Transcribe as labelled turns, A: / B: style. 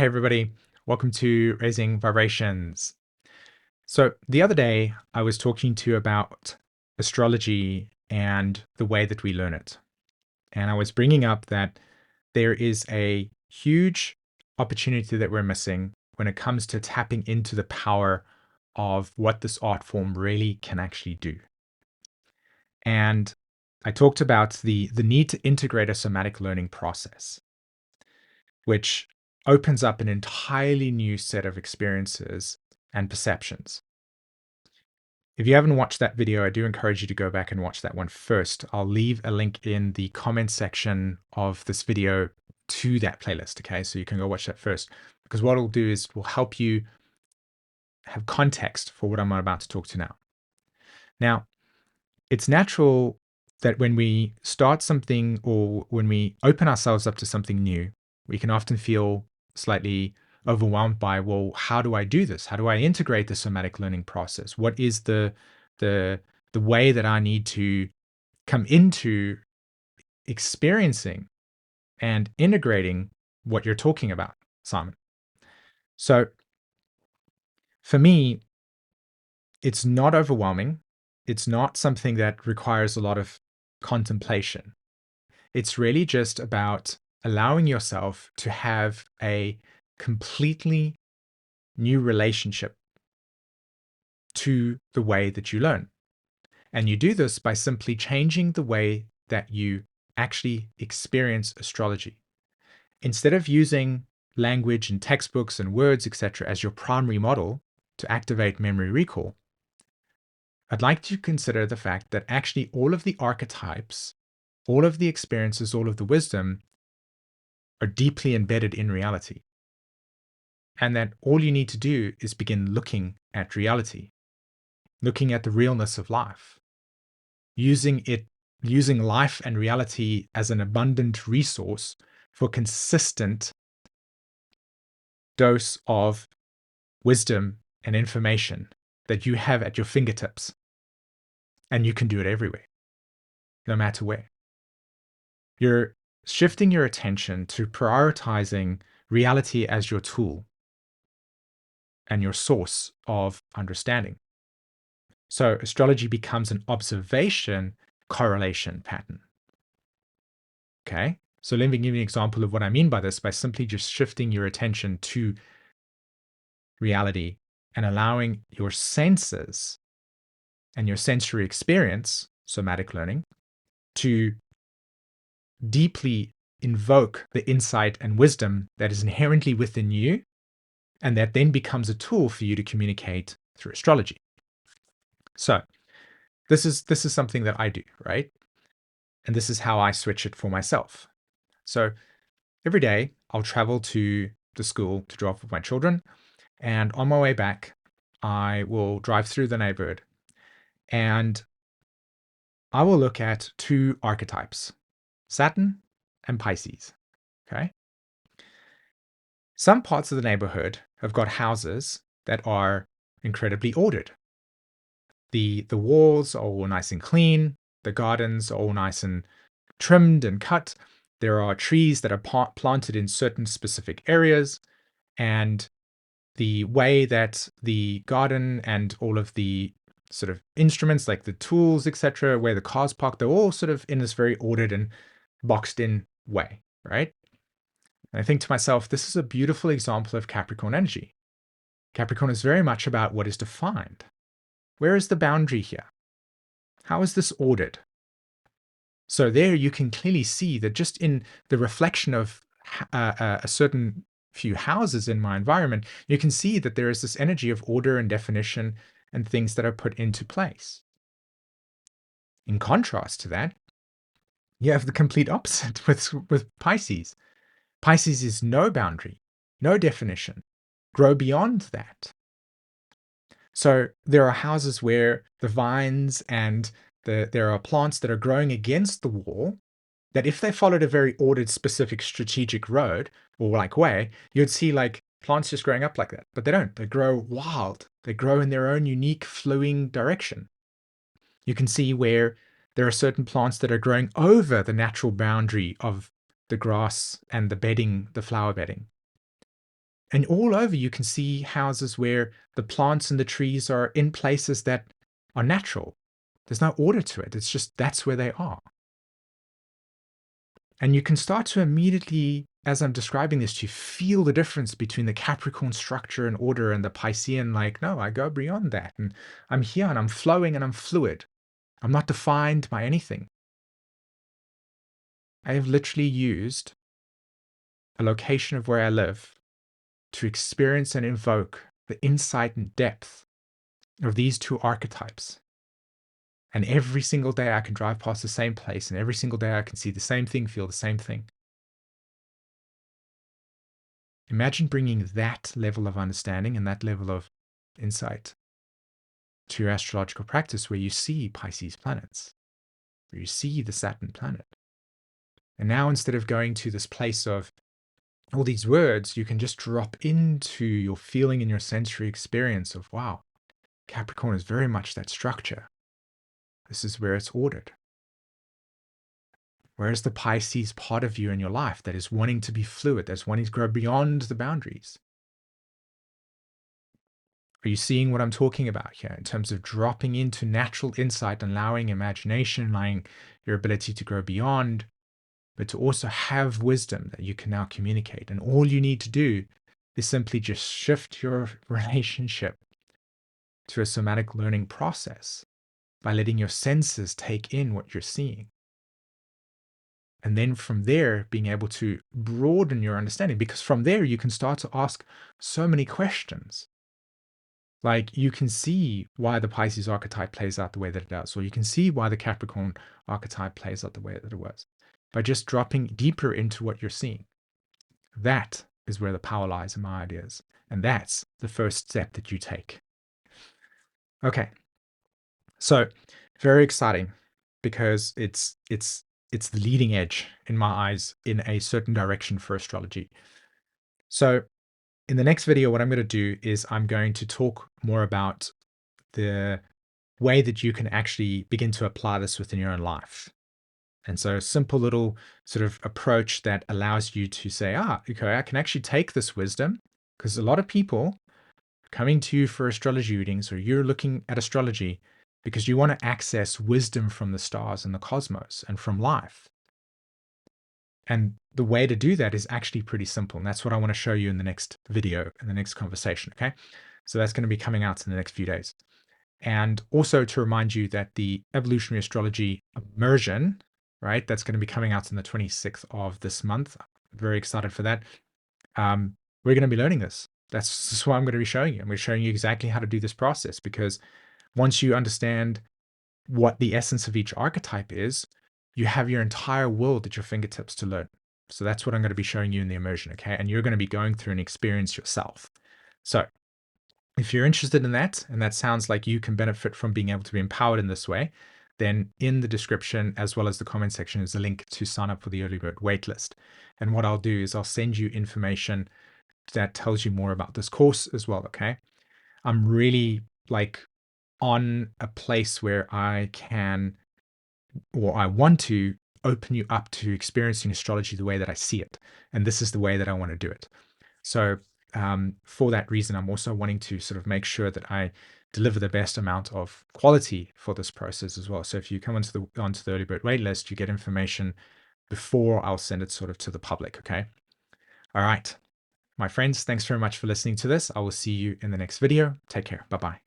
A: Hey everybody, welcome to Raising Vibrations. So the other day I was talking to you about astrology and the way that we learn it. And I was bringing up that there is a huge opportunity that we're missing when it comes to tapping into the power of what this art form really can actually do. And I talked about the need to integrate a somatic learning process, which opens up an entirely new set of experiences and perceptions. If you haven't watched that video, I do encourage you to go back and watch that one first. I'll leave a link in the comment section of this video to that playlist, okay? So you can go watch that first, because what it'll do is will help you have context for what I'm about to talk to now. Now, it's natural that when we start something or when we open ourselves up to something new, we can often feel slightly overwhelmed by, well, how do I do this? How do I integrate the somatic learning process? What is the way that I need to come into experiencing and integrating what you're talking about, Simon? So for me, it's not overwhelming. It's not something that requires a lot of contemplation. It's really just about allowing yourself to have a completely new relationship to the way that you learn. And you do this by simply changing the way that you actually experience astrology. Instead of using language and textbooks and words, etc., as your primary model to activate memory recall, I'd like to consider the fact that actually all of the archetypes, all of the experiences, all of the wisdom are deeply embedded in reality. And that all you need to do is begin looking at reality, looking at the realness of life, using life and reality as an abundant resource for consistent dose of wisdom and information that you have at your fingertips. And you can do it everywhere, no matter where. You're shifting your attention to prioritizing reality as your tool and your source of understanding. So astrology becomes an observation correlation pattern. Okay, so let me give you an example of what I mean by this by simply just shifting your attention to reality and allowing your senses and your sensory experience, somatic learning, to deeply invoke the insight and wisdom that is inherently within you, and that then becomes a tool for you to communicate through astrology. So this is something that I do, right? And this is how I switch it for myself. So every day I'll travel to the school to drop off my children, and on my way back, I will drive through the neighborhood and I will look at two archetypes, Saturn and Pisces. Okay. Some parts of the neighborhood have got houses that are incredibly ordered. The walls are all nice and clean. The gardens are all nice and trimmed and cut. There are trees that are planted in certain specific areas. And the way that the garden and all of the sort of instruments like the tools, etc., where the cars park, they're all sort of in this very ordered and boxed in way, right? And I think to myself, this is a beautiful example of Capricorn energy. Capricorn is very much about what is defined. Where is the boundary here? How is this ordered? So there you can clearly see that just in the reflection of a certain few houses in my environment, you can see that there is this energy of order and definition and things that are put into place. In contrast to that, you have the complete opposite with Pisces. Pisces is no boundary, no definition. Grow beyond that. So there are houses where the vines and there are plants that are growing against the wall that if they followed a very ordered, specific, strategic road or like way, you'd see like plants just growing up like that. But they don't. They grow wild. They grow in their own unique flowing direction. You can see where there are certain plants that are growing over the natural boundary of the grass and the bedding, the flower bedding. And all over you can see houses where the plants and the trees are in places that are natural. There's no order to it. It's just that's where they are. And you can start to immediately, as I'm describing this, to feel the difference between the Capricorn structure and order and the Piscean, like, no, I go beyond that. And I'm here and I'm flowing and I'm fluid. I'm not defined by anything. I have literally used a location of where I live to experience and invoke the insight and depth of these two archetypes. And every single day I can drive past the same place, and every single day I can see the same thing, feel the same thing. Imagine bringing that level of understanding and that level of insight to your astrological practice where you see Pisces planets, where you see the Saturn planet. And now instead of going to this place of all these words, you can just drop into your feeling and your sensory experience of, wow, Capricorn is very much that structure. This is where it's ordered. Where's the Pisces part of you in your life that is wanting to be fluid, that's wanting to grow beyond the boundaries? Are you seeing what I'm talking about here in terms of dropping into natural insight and allowing imagination, allowing your ability to grow beyond, but to also have wisdom that you can now communicate? And all you need to do is simply just shift your relationship to a somatic learning process by letting your senses take in what you're seeing. And then from there, being able to broaden your understanding, because from there, you can start to ask so many questions. Like you can see why the Pisces archetype plays out the way that it does, or you can see why the Capricorn archetype plays out the way that it was, by just dropping deeper into what you're seeing. That is where the power lies in my ideas. And that's the first step that you take. Okay. So very exciting because it's the leading edge in my eyes in a certain direction for astrology. So in the next video, what I'm going to do is I'm going to talk more about the way that you can actually begin to apply this within your own life. And so a simple little sort of approach that allows you to say, okay, I can actually take this wisdom, because a lot of people coming to you for astrology readings, or you're looking at astrology because you want to access wisdom from the stars and the cosmos and from life. And the way to do that is actually pretty simple. And that's what I want to show you in the next video, in the next conversation. Okay. So that's going to be coming out in the next few days. And also to remind you that the Evolutionary Astrology Immersion, right, that's going to be coming out on the 26th of this month. I'm very excited for that. We're going to be learning this. That's what I'm going to be showing you. And we're showing you exactly how to do this process, because once you understand what the essence of each archetype is, you have your entire world at your fingertips to learn. So that's what I'm going to be showing you in the immersion, okay? And you're going to be going through an experience yourself. So if you're interested in that, and that sounds like you can benefit from being able to be empowered in this way, then in the description, as well as the comment section, is a link to sign up for the early bird waitlist. And what I'll do is I'll send you information that tells you more about this course as well, okay? I'm really like on a place where I can, or I want to open you up to experiencing astrology the way that I see it. And this is the way that I want to do it. So for that reason, I'm also wanting to sort of make sure that I deliver the best amount of quality for this process as well. So if you come onto the early bird waitlist, you get information before I'll send it sort of to the public. Okay. All right. My friends, thanks very much for listening to this. I will see you in the next video. Take care. Bye-bye.